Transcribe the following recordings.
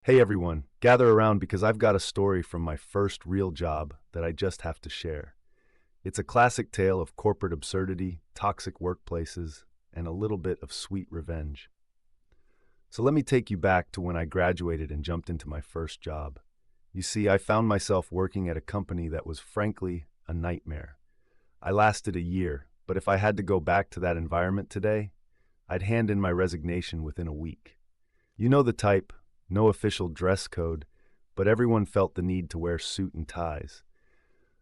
Hey everyone, gather around because I've got a story from my first real job that I just have to share. It's a classic tale of corporate absurdity, toxic workplaces, and a little bit of sweet revenge. So let me take you back to when I graduated and jumped into my first job. You see, I found myself working at a company that was frankly a nightmare. I lasted a year, but if I had to go back to that environment today, I'd hand in my resignation within a week. You know the type, no official dress code, but everyone felt the need to wear suit and ties.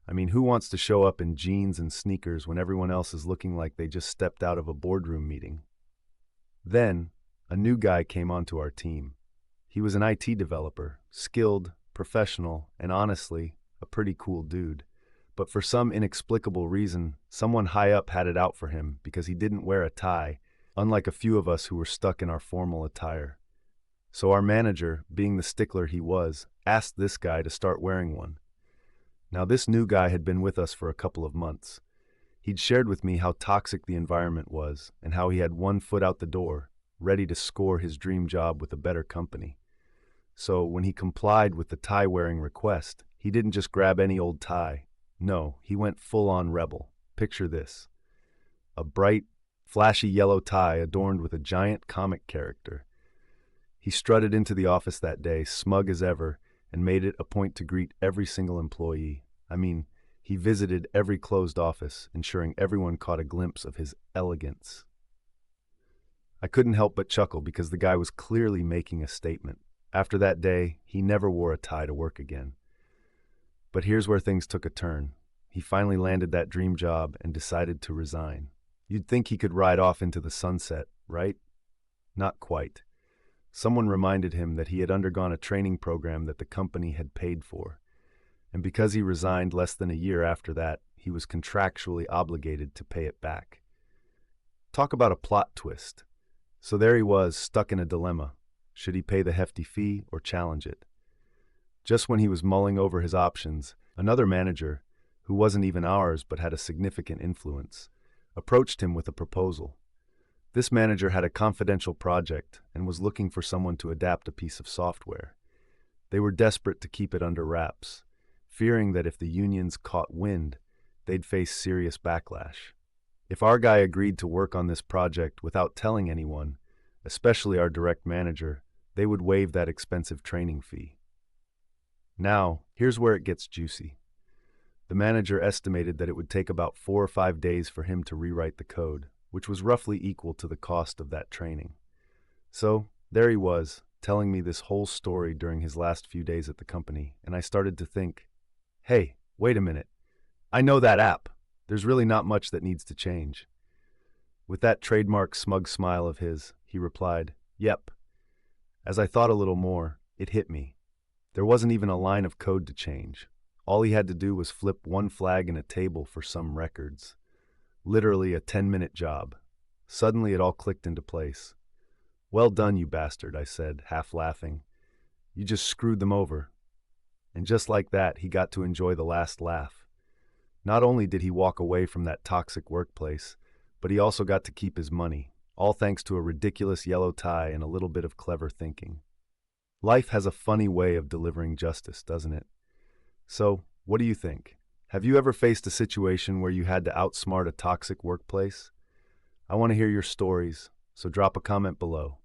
I mean, who wants to show up in jeans and sneakers when everyone else is looking like they just stepped out of a boardroom meeting? Then, a new guy came onto our team. He was an IT developer, skilled, professional, and honestly, a pretty cool dude. But for some inexplicable reason, someone high up had it out for him because he didn't wear a tie, unlike a few of us who were stuck in our formal attire. So our manager, being the stickler he was, asked this guy to start wearing one. Now this new guy had been with us for a couple of months. He'd shared with me how toxic the environment was and how he had one foot out the door, ready to score his dream job with a better company. So when he complied with the tie-wearing request, he didn't just grab any old tie. No, he went full-on rebel. Picture this: a bright, flashy yellow tie adorned with a giant comic character. He strutted into the office that day, smug as ever, and made it a point to greet every single employee. I mean, he visited every closed office, ensuring everyone caught a glimpse of his elegance. I couldn't help but chuckle because the guy was clearly making a statement. After that day, he never wore a tie to work again. But here's where things took a turn. He finally landed that dream job and decided to resign. You'd think he could ride off into the sunset, right? Not quite. Someone reminded him that he had undergone a training program that the company had paid for. And because he resigned less than a year after that, he was contractually obligated to pay it back. Talk about a plot twist. So there he was, stuck in a dilemma. Should he pay the hefty fee or challenge it? Just when he was mulling over his options, another manager, who wasn't even ours but had a significant influence, approached him with a proposal. This manager had a confidential project and was looking for someone to adapt a piece of software. They were desperate to keep it under wraps, fearing that if the unions caught wind, they'd face serious backlash. If our guy agreed to work on this project without telling anyone, especially our direct manager, they would waive that expensive training fee. Now, here's where it gets juicy. The manager estimated that it would take about 4 or 5 days for him to rewrite the code, which was roughly equal to the cost of that training. So, there he was, telling me this whole story during his last few days at the company, and I started to think, hey, wait a minute. I know that app. There's really not much that needs to change. With that trademark smug smile of his, he replied, yep. As I thought a little more, it hit me. There wasn't even a line of code to change. All he had to do was flip one flag in a table for some records. Literally a 10-minute job. Suddenly it all clicked into place. Well done, you bastard, I said, half laughing. You just screwed them over. And just like that, he got to enjoy the last laugh. Not only did he walk away from that toxic workplace, but he also got to keep his money, all thanks to a ridiculous yellow tie and a little bit of clever thinking. Life has a funny way of delivering justice, doesn't it? So, what do you think? Have you ever faced a situation where you had to outsmart a toxic workplace? I want to hear your stories, so drop a comment below.